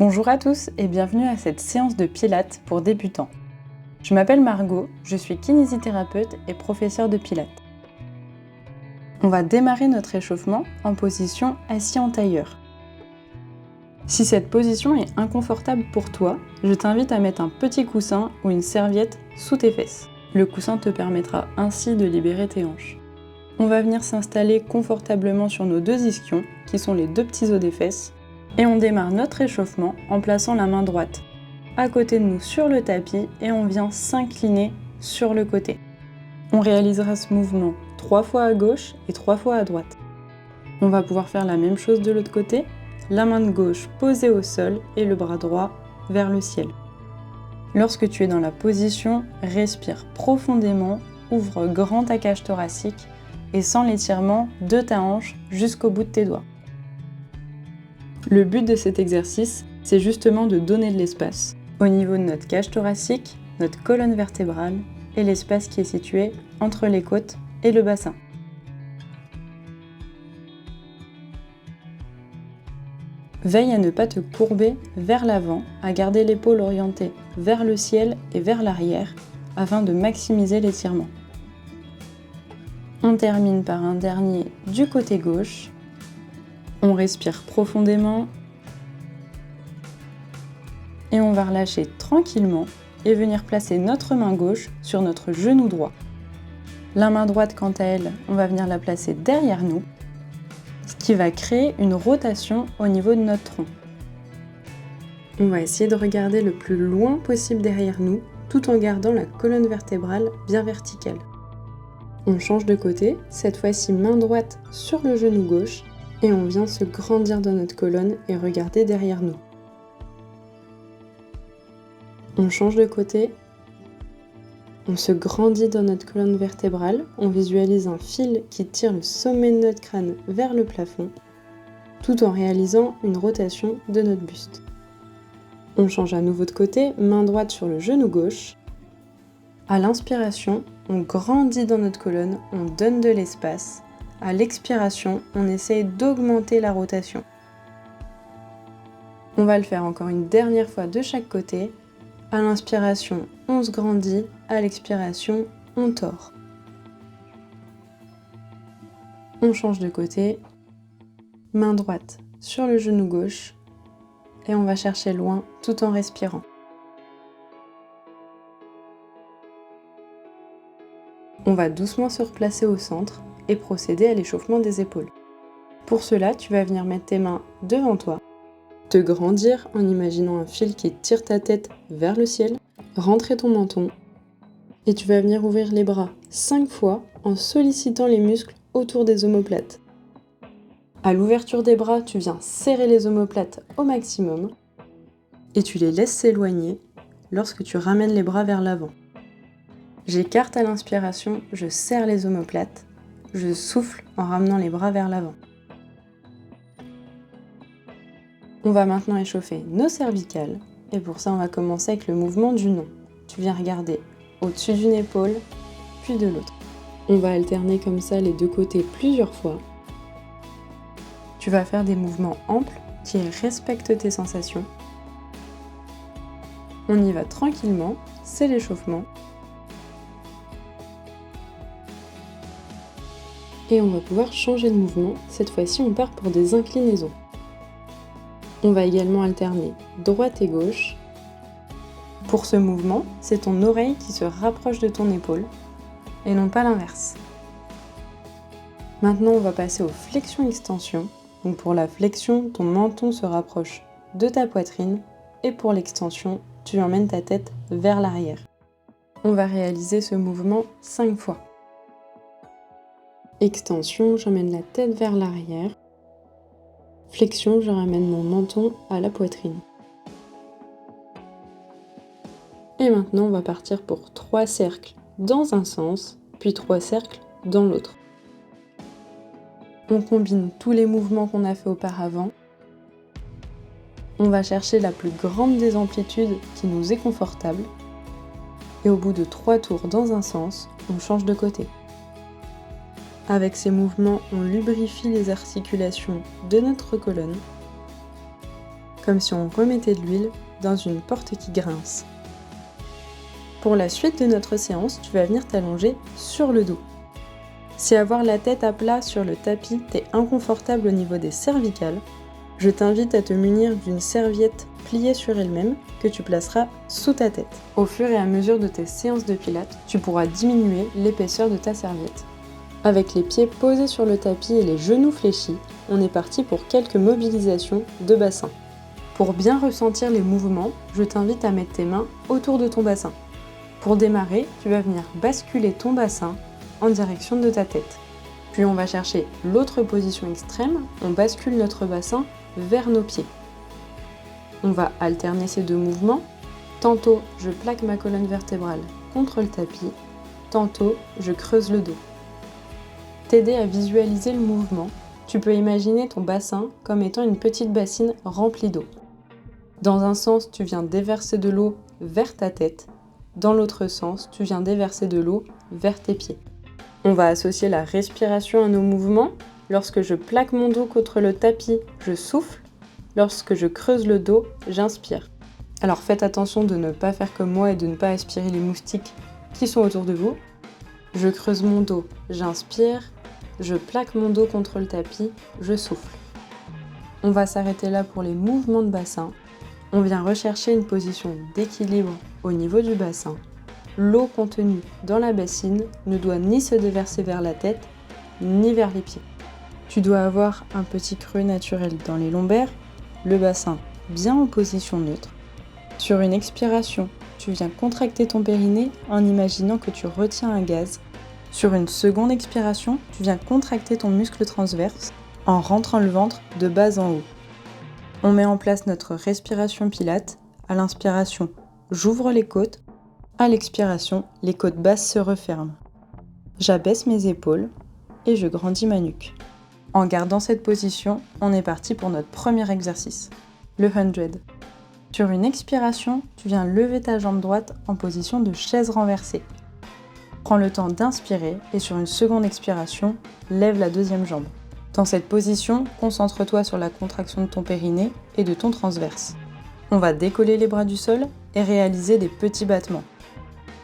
Bonjour à tous et bienvenue à cette séance de Pilates pour débutants. Je m'appelle Margot, je suis kinésithérapeute et professeure de Pilates. On va démarrer notre échauffement en position assis en tailleur. Si cette position est inconfortable pour toi, je t'invite à mettre un petit coussin ou une serviette sous tes fesses. Le coussin te permettra ainsi de libérer tes hanches. On va venir s'installer confortablement sur nos deux ischions, qui sont les deux petits os des fesses, et on démarre notre échauffement en plaçant la main droite à côté de nous sur le tapis et on vient s'incliner sur le côté. On réalisera ce mouvement 3 fois à gauche et 3 fois à droite. On va pouvoir faire la même chose de l'autre côté, la main de gauche posée au sol et le bras droit vers le ciel. Lorsque tu es dans la position, respire profondément, ouvre grand ta cage thoracique et sens l'étirement de ta hanche jusqu'au bout de tes doigts. Le but de cet exercice, c'est justement de donner de l'espace au niveau de notre cage thoracique, notre colonne vertébrale et l'espace qui est situé entre les côtes et le bassin. Veille à ne pas te courber vers l'avant, à garder l'épaule orientée vers le ciel et vers l'arrière afin de maximiser l'étirement. On termine par un dernier du côté gauche. On respire profondément et on va relâcher tranquillement et venir placer notre main gauche sur notre genou droit. La main droite, quant à elle, on va venir la placer derrière nous, ce qui va créer une rotation au niveau de notre tronc. On va essayer de regarder le plus loin possible derrière nous, tout en gardant la colonne vertébrale bien verticale. On change de côté, cette fois-ci main droite sur le genou gauche, et on vient se grandir dans notre colonne et regarder derrière nous. On change de côté, on se grandit dans notre colonne vertébrale, on visualise un fil qui tire le sommet de notre crâne vers le plafond, tout en réalisant une rotation de notre buste. On change à nouveau de côté, main droite sur le genou gauche. À l'inspiration, on grandit dans notre colonne, on donne de l'espace. À l'expiration, on essaye d'augmenter la rotation. On va le faire encore une dernière fois de chaque côté. À l'inspiration, on se grandit. À l'expiration, on tord. On change de côté. Main droite sur le genou gauche. Et on va chercher loin tout en respirant. On va doucement se replacer au centre et procéder à l'échauffement des épaules. Pour cela, tu vas venir mettre tes mains devant toi, te grandir en imaginant un fil qui tire ta tête vers le ciel, rentrer ton menton, et tu vas venir ouvrir les bras 5 fois en sollicitant les muscles autour des omoplates. À l'ouverture des bras, tu viens serrer les omoplates au maximum et tu les laisses s'éloigner lorsque tu ramènes les bras vers l'avant. J'écarte à l'inspiration, je serre les omoplates. Je souffle en ramenant les bras vers l'avant. On va maintenant échauffer nos cervicales et pour ça on va commencer avec le mouvement du nom. Tu viens regarder au-dessus d'une épaule, puis de l'autre. On va alterner comme ça les deux côtés plusieurs fois. Tu vas faire des mouvements amples qui respectent tes sensations. On y va tranquillement, c'est l'échauffement. Et on va pouvoir changer de mouvement. Cette fois-ci, on part pour des inclinaisons. On va également alterner droite et gauche. Pour ce mouvement, c'est ton oreille qui se rapproche de ton épaule et non pas l'inverse. Maintenant, on va passer aux flexions-extensions. Donc pour la flexion, ton menton se rapproche de ta poitrine et pour l'extension, tu emmènes ta tête vers l'arrière. On va réaliser ce mouvement 5 fois. Extension, j'emmène la tête vers l'arrière. Flexion, je ramène mon menton à la poitrine. Et maintenant, on va partir pour 3 cercles dans un sens, puis 3 cercles dans l'autre. On combine tous les mouvements qu'on a fait auparavant. On va chercher la plus grande des amplitudes qui nous est confortable. Et au bout de 3 tours dans un sens, on change de côté. Avec ces mouvements, on lubrifie les articulations de notre colonne. comme si on remettait de l'huile dans une porte qui grince. Pour la suite de notre séance, tu vas venir t'allonger sur le dos. Si avoir la tête à plat sur le tapis t'est inconfortable au niveau des cervicales, je t'invite à te munir d'une serviette pliée sur elle-même que tu placeras sous ta tête. Au fur et à mesure de tes séances de pilates, tu pourras diminuer l'épaisseur de ta serviette. Avec les pieds posés sur le tapis et les genoux fléchis, on est parti pour quelques mobilisations de bassin. Pour bien ressentir les mouvements, je t'invite à mettre tes mains autour de ton bassin. Pour démarrer, tu vas venir basculer ton bassin en direction de ta tête. Puis on va chercher l'autre position extrême, on bascule notre bassin vers nos pieds. On va alterner ces deux mouvements. Tantôt, je plaque ma colonne vertébrale contre le tapis, tantôt, je creuse le dos. T'aider à visualiser le mouvement, tu peux imaginer ton bassin comme étant une petite bassine remplie d'eau. Dans un sens, tu viens déverser de l'eau vers ta tête. Dans l'autre sens, tu viens déverser de l'eau vers tes pieds. On va associer la respiration à nos mouvements. Lorsque je plaque mon dos contre le tapis, je souffle. Lorsque je creuse le dos, j'inspire. Alors faites attention de ne pas faire comme moi et de ne pas aspirer les moustiques qui sont autour de vous. Je creuse mon dos, j'inspire. Je plaque mon dos contre le tapis, je souffle. On va s'arrêter là pour les mouvements de bassin. On vient rechercher une position d'équilibre au niveau du bassin. L'eau contenue dans la bassine ne doit ni se déverser vers la tête, ni vers les pieds. Tu dois avoir un petit creux naturel dans les lombaires, le bassin bien en position neutre. Sur une expiration, tu viens contracter ton périnée en imaginant que tu retiens un gaz. Sur une seconde expiration, tu viens contracter ton muscle transverse en rentrant le ventre de bas en haut. On met en place notre respiration pilate. À l'inspiration, j'ouvre les côtes. À l'expiration, les côtes basses se referment. J'abaisse mes épaules et je grandis ma nuque. En gardant cette position, on est parti pour notre premier exercice, le 100. Sur une expiration, tu viens lever ta jambe droite en position de chaise renversée. Prends le temps d'inspirer et sur une seconde expiration, lève la deuxième jambe. Dans cette position, concentre-toi sur la contraction de ton périnée et de ton transverse. On va décoller les bras du sol et réaliser des petits battements.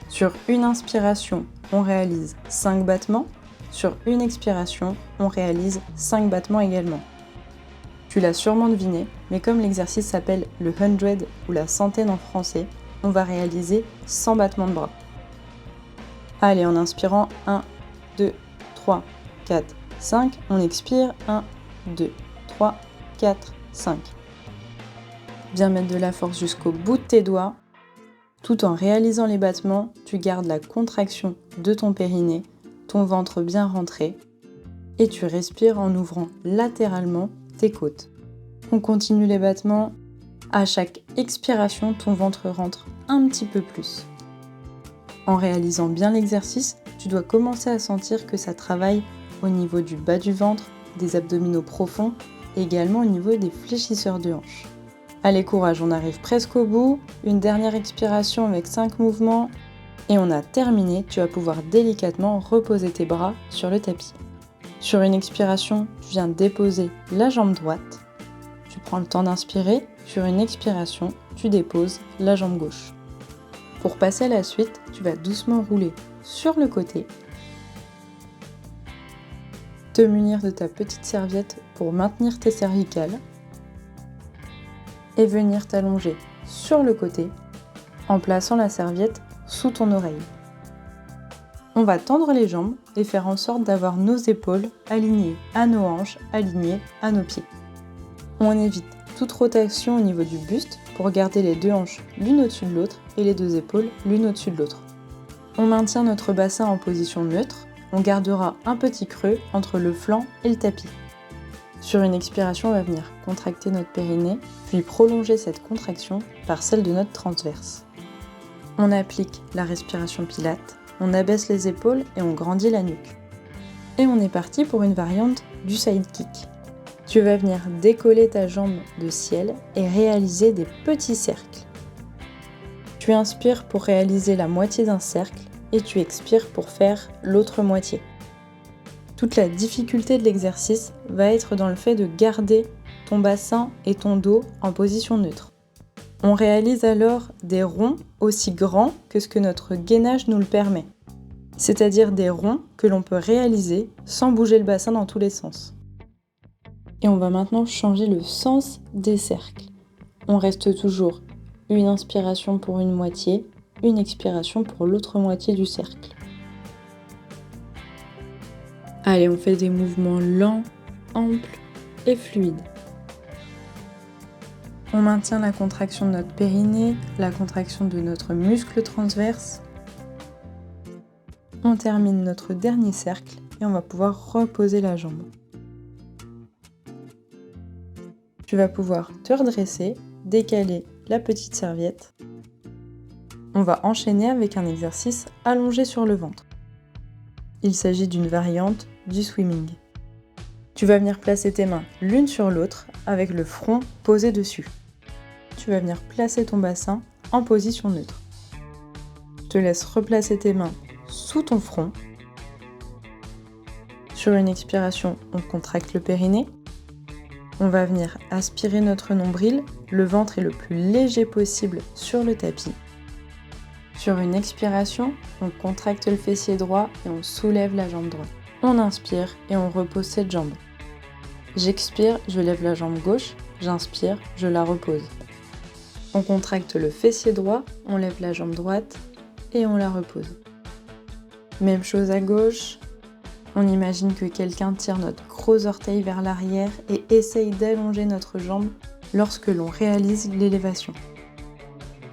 Sur une inspiration, on réalise 5 battements. Sur une expiration, on réalise 5 battements également. Tu l'as sûrement deviné, mais comme l'exercice s'appelle le 100 ou la centaine en français, on va réaliser 100 battements de bras. Allez, en inspirant, 1, 2, 3, 4, 5. On expire, 1, 2, 3, 4, 5. Bien mettre de la force jusqu'au bout de tes doigts. Tout en réalisant les battements, tu gardes la contraction de ton périnée, ton ventre bien rentré, et tu respires en ouvrant latéralement tes côtes. On continue les battements. À chaque expiration, ton ventre rentre un petit peu plus. En réalisant bien l'exercice, tu dois commencer à sentir que ça travaille au niveau du bas du ventre, des abdominaux profonds et également au niveau des fléchisseurs de hanches. Allez, courage, on arrive presque au bout. Une dernière expiration avec 5 mouvements et on a terminé. Tu vas pouvoir délicatement reposer tes bras sur le tapis. Sur une expiration, tu viens déposer la jambe droite. Tu prends le temps d'inspirer. Sur une expiration, tu déposes la jambe gauche. Pour passer à la suite, tu vas doucement rouler sur le côté. Te munir de ta petite serviette pour maintenir tes cervicales. Et venir t'allonger sur le côté en plaçant la serviette sous ton oreille. On va tendre les jambes et faire en sorte d'avoir nos épaules alignées à nos hanches, alignées à nos pieds. On évite toute rotation au niveau du buste pour garder les deux hanches l'une au-dessus de l'autre et les deux épaules l'une au-dessus de l'autre. On maintient notre bassin en position neutre, on gardera un petit creux entre le flanc et le tapis. Sur une expiration, on va venir contracter notre périnée, puis prolonger cette contraction par celle de notre transverse. On applique la respiration pilate, on abaisse les épaules et on grandit la nuque. Et on est parti pour une variante du side kick. Tu vas venir décoller ta jambe de ciel et réaliser des petits cercles. Tu inspires pour réaliser la moitié d'un cercle et tu expires pour faire l'autre moitié. Toute la difficulté de l'exercice va être dans le fait de garder ton bassin et ton dos en position neutre. On réalise alors des ronds aussi grands que ce que notre gainage nous le permet, c'est-à-dire des ronds que l'on peut réaliser sans bouger le bassin dans tous les sens. Et on va maintenant changer le sens des cercles. On reste toujours une inspiration pour une moitié, une expiration pour l'autre moitié du cercle. Allez, on fait des mouvements lents, amples et fluides. On maintient la contraction de notre périnée, la contraction de notre muscle transverse. On termine notre dernier cercle et on va pouvoir reposer la jambe. Tu vas pouvoir te redresser, décaler la petite serviette. On va enchaîner avec un exercice allongé sur le ventre. Il s'agit d'une variante du swimming. Tu vas venir placer tes mains l'une sur l'autre avec le front posé dessus. Tu vas venir placer ton bassin en position neutre. Je te laisse replacer tes mains sous ton front. Sur une expiration, on contracte le périnée. On va venir aspirer notre nombril, le ventre est le plus léger possible sur le tapis. Sur une expiration, on contracte le fessier droit et on soulève la jambe droite. On inspire et on repose cette jambe. J'expire, je lève la jambe gauche, j'inspire, je la repose. On contracte le fessier droit, on lève la jambe droite et on la repose. Même chose à gauche. On imagine que quelqu'un tire notre gros orteil vers l'arrière et essaye d'allonger notre jambe lorsque l'on réalise l'élévation.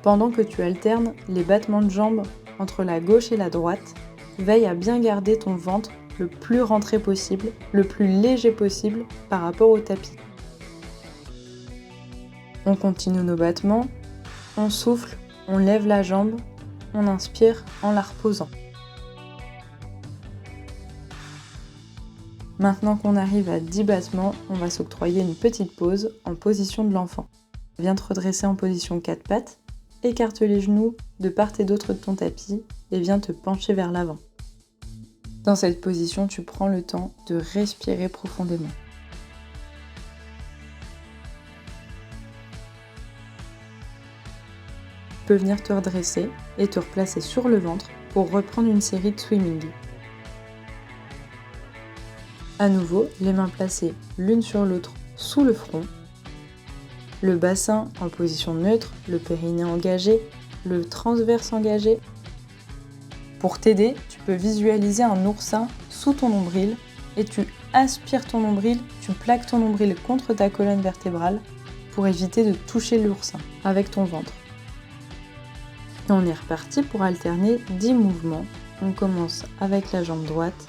Pendant que tu alternes les battements de jambes entre la gauche et la droite, veille à bien garder ton ventre le plus rentré possible, le plus léger possible par rapport au tapis. On continue nos battements, on souffle, on lève la jambe, on inspire en la reposant. Maintenant qu'on arrive à 10 battements, on va s'octroyer une petite pause en position de l'enfant. Viens te redresser en position 4 pattes, écarte les genoux de part et d'autre de ton tapis et viens te pencher vers l'avant. Dans cette position, tu prends le temps de respirer profondément. Tu peux venir te redresser et te replacer sur le ventre pour reprendre une série de swimming. À nouveau, les mains placées l'une sur l'autre sous le front, le bassin en position neutre, le périnée engagé, le transverse engagé. Pour t'aider, tu peux visualiser un oursin sous ton nombril et tu aspires ton nombril, tu plaques ton nombril contre ta colonne vertébrale pour éviter de toucher l'oursin avec ton ventre. Et on est reparti pour alterner 10 mouvements. On commence avec la jambe droite.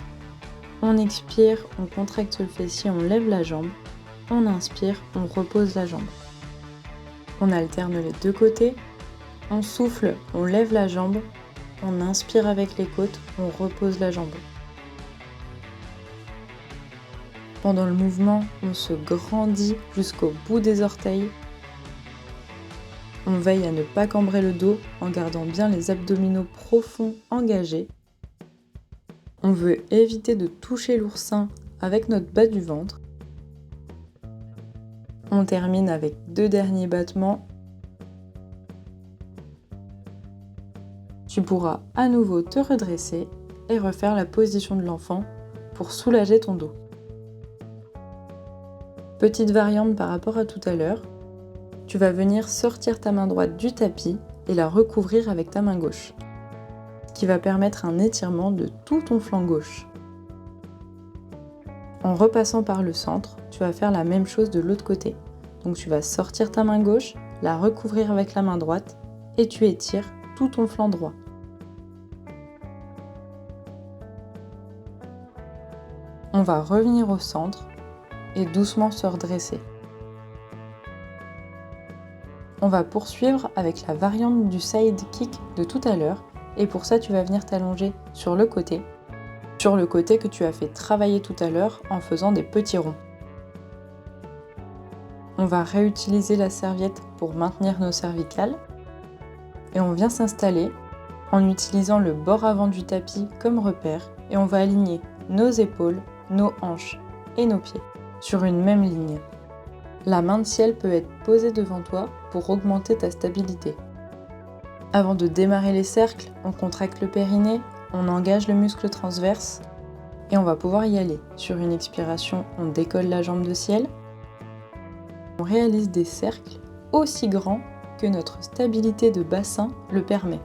On expire, on contracte le fessier, on lève la jambe. On inspire, on repose la jambe. On alterne les deux côtés. On souffle, on lève la jambe. On inspire avec les côtes, on repose la jambe. Pendant le mouvement, on se grandit jusqu'au bout des orteils. On veille à ne pas cambrer le dos en gardant bien les abdominaux profonds engagés. On veut éviter de toucher l'oursin avec notre bas du ventre. On termine avec 2 derniers battements. Tu pourras à nouveau te redresser et refaire la position de l'enfant pour soulager ton dos. Petite variante par rapport à tout à l'heure, tu vas venir sortir ta main droite du tapis et la recouvrir avec ta main gauche, ce qui va permettre un étirement de tout ton flanc gauche. En repassant par le centre, tu vas faire la même chose de l'autre côté. Donc tu vas sortir ta main gauche, la recouvrir avec la main droite et tu étires tout ton flanc droit. On va revenir au centre et doucement se redresser. On va poursuivre avec la variante du side kick de tout à l'heure et pour ça tu vas venir t'allonger sur le côté que tu as fait travailler tout à l'heure en faisant des petits ronds. On va réutiliser la serviette pour maintenir nos cervicales et on vient s'installer en utilisant le bord avant du tapis comme repère et on va aligner nos épaules, nos hanches et nos pieds sur une même ligne. La main de ciel peut être posée devant toi pour augmenter ta stabilité. Avant de démarrer les cercles, on contracte le périnée, on engage le muscle transverse et on va pouvoir y aller. Sur une expiration, on décolle la jambe de ciel. On réalise des cercles aussi grands que notre stabilité de bassin le permet.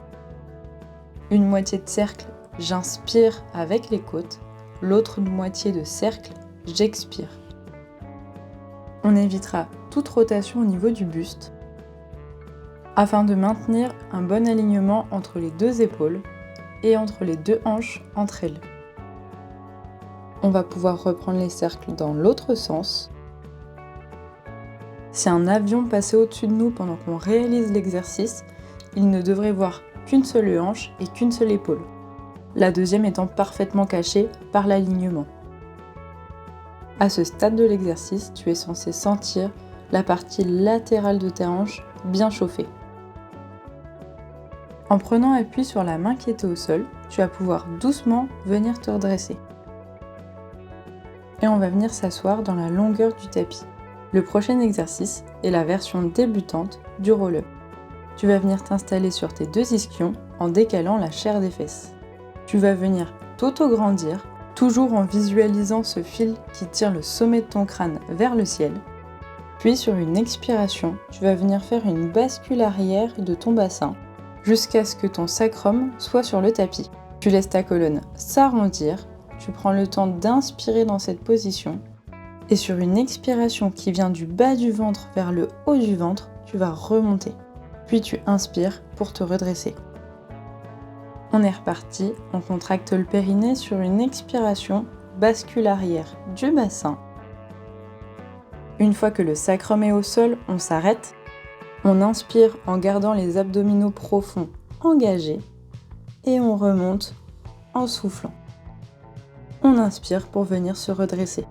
Une moitié de cercle, j'inspire avec les côtes. L'autre moitié de cercle, j'expire. On évitera toute rotation au niveau du buste afin de maintenir un bon alignement entre les deux épaules et entre les deux hanches entre elles. On va pouvoir reprendre les cercles dans l'autre sens. Si un avion passait au-dessus de nous pendant qu'on réalise l'exercice, il ne devrait voir qu'une seule hanche et qu'une seule épaule, la deuxième étant parfaitement cachée par l'alignement. À ce stade de l'exercice, tu es censé sentir la partie latérale de tes hanches bien chauffée. En prenant appui sur la main qui était au sol, tu vas pouvoir doucement venir te redresser. Et on va venir s'asseoir dans la longueur du tapis. Le prochain exercice est la version débutante du roll-up. Tu vas venir t'installer sur tes deux ischions en décalant la chair des fesses. Tu vas venir t'auto-grandir, toujours en visualisant ce fil qui tire le sommet de ton crâne vers le ciel. Puis sur une expiration, tu vas venir faire une bascule arrière de ton bassin jusqu'à ce que ton sacrum soit sur le tapis. Tu laisses ta colonne s'arrondir, tu prends le temps d'inspirer dans cette position et sur une expiration qui vient du bas du ventre vers le haut du ventre, tu vas remonter. Puis tu inspires pour te redresser. On est reparti, on contracte le périnée sur une expiration, bascule arrière du bassin. Une fois que le sacrum est au sol, on s'arrête. On inspire en gardant les abdominaux profonds engagés et on remonte en soufflant. On inspire pour venir se redresser.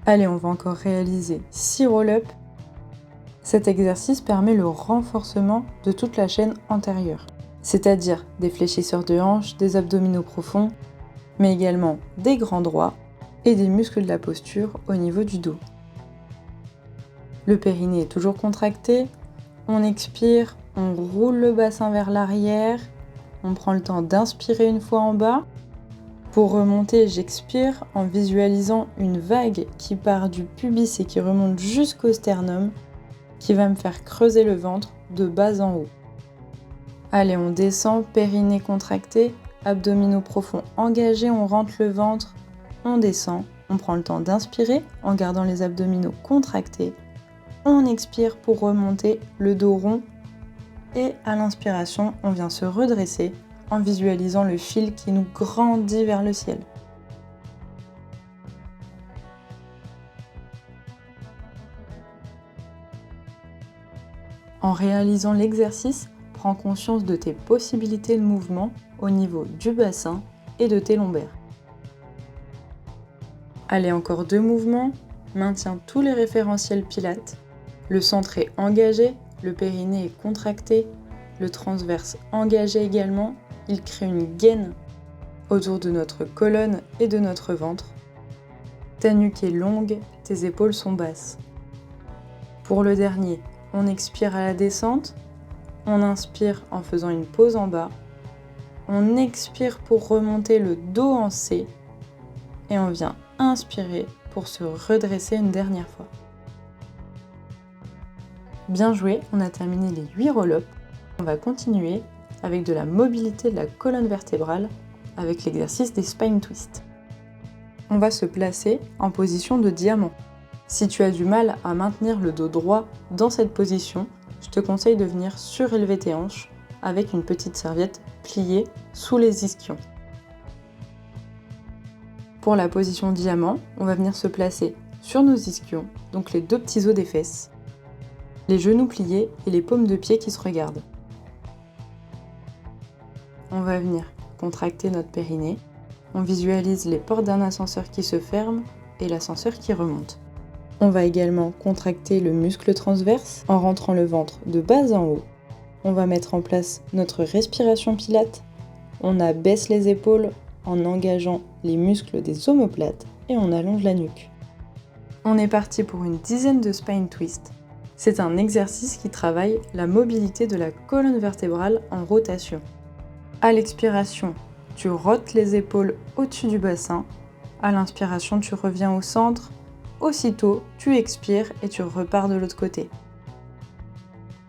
Allez, on va encore réaliser 6 roll-up. Cet exercice permet le renforcement de toute la chaîne antérieure, c'est-à-dire des fléchisseurs de hanches, des abdominaux profonds, mais également des grands droits et des muscles de la posture au niveau du dos. Le périnée est toujours contracté, on expire, on roule le bassin vers l'arrière, on prend le temps d'inspirer une fois en bas. Pour remonter, j'expire en visualisant une vague qui part du pubis et qui remonte jusqu'au sternum, qui va me faire creuser le ventre de bas en haut. Allez, on descend, périnée contracté, abdominaux profonds engagés, on rentre le ventre, on descend, on prend le temps d'inspirer en gardant les abdominaux contractés, on expire pour remonter le dos rond et à l'inspiration, on vient se redresser en visualisant le fil qui nous grandit vers le ciel. En réalisant l'exercice, prends conscience de tes possibilités de mouvement au niveau du bassin et de tes lombaires. Allez, encore 2 mouvements. Maintiens tous les référentiels pilates. Le centre est engagé, le périnée est contracté, le transverse engagé également. Il crée une gaine autour de notre colonne et de notre ventre. Ta nuque est longue, tes épaules sont basses. Pour le dernier, on expire à la descente, on inspire en faisant une pause en bas, on expire pour remonter le dos en C et on vient inspirer pour se redresser une dernière fois. Bien joué, on a terminé les 8 roll-up. On va continuer avec de la mobilité de la colonne vertébrale avec l'exercice des spine twists. On va se placer en position de diamant. Si tu as du mal à maintenir le dos droit dans cette position, je te conseille de venir surélever tes hanches avec une petite serviette pliée sous les ischions. Pour la position diamant, on va venir se placer sur nos ischions, donc les 2 petits os des fesses, les genoux pliés et les paumes de pied qui se regardent. On va venir contracter notre périnée. On visualise les portes d'un ascenseur qui se ferment et l'ascenseur qui remonte. On va également contracter le muscle transverse en rentrant le ventre de bas en haut. On va mettre en place notre respiration pilate. On abaisse les épaules en engageant les muscles des omoplates et on allonge la nuque. On est parti pour une dizaine de spine twists. C'est un exercice qui travaille la mobilité de la colonne vertébrale en rotation. À l'expiration, tu rotes les épaules au-dessus du bassin. À l'inspiration, tu reviens au centre. Aussitôt, tu expires et tu repars de l'autre côté.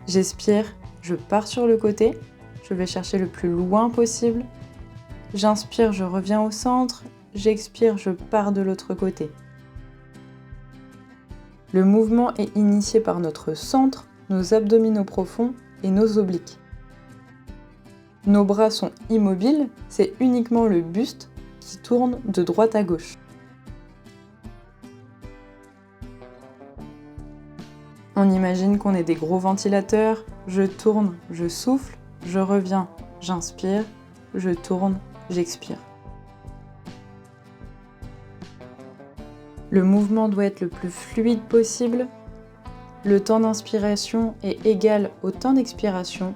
J'expire, je pars sur le côté. Je vais chercher le plus loin possible. J'inspire, je reviens au centre. J'expire, je pars de l'autre côté. Le mouvement est initié par notre centre, nos abdominaux profonds et nos obliques. Nos bras sont immobiles, c'est uniquement le buste qui tourne de droite à gauche. On imagine qu'on est des gros ventilateurs, je tourne, je souffle, je reviens, j'inspire, je tourne, j'expire. Le mouvement doit être le plus fluide possible. Le temps d'inspiration est égal au temps d'expiration.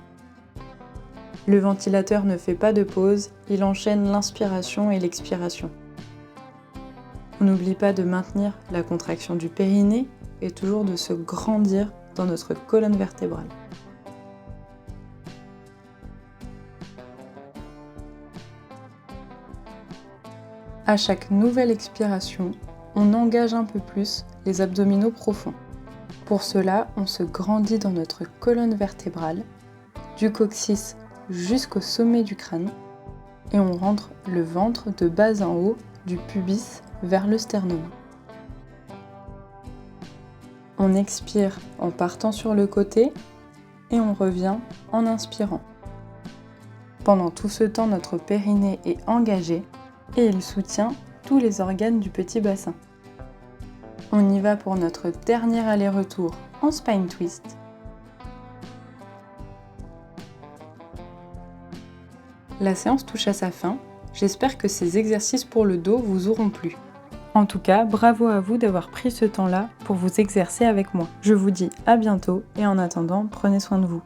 Le ventilateur ne fait pas de pause, il enchaîne l'inspiration et l'expiration. On n'oublie pas de maintenir la contraction du périnée et toujours de se grandir dans notre colonne vertébrale. À chaque nouvelle expiration, on engage un peu plus les abdominaux profonds. Pour cela, on se grandit dans notre colonne vertébrale, du coccyx jusqu'au sommet du crâne, et on rentre le ventre de bas en haut, du pubis vers le sternum. On expire en partant sur le côté et on revient en inspirant. Pendant tout ce temps, notre périnée est engagé et il soutient tous les organes du petit bassin. On y va pour notre dernier aller-retour en spine twist. La séance touche à sa fin. J'espère que ces exercices pour le dos vous auront plu. En tout cas, bravo à vous d'avoir pris ce temps-là pour vous exercer avec moi. Je vous dis à bientôt et en attendant, prenez soin de vous.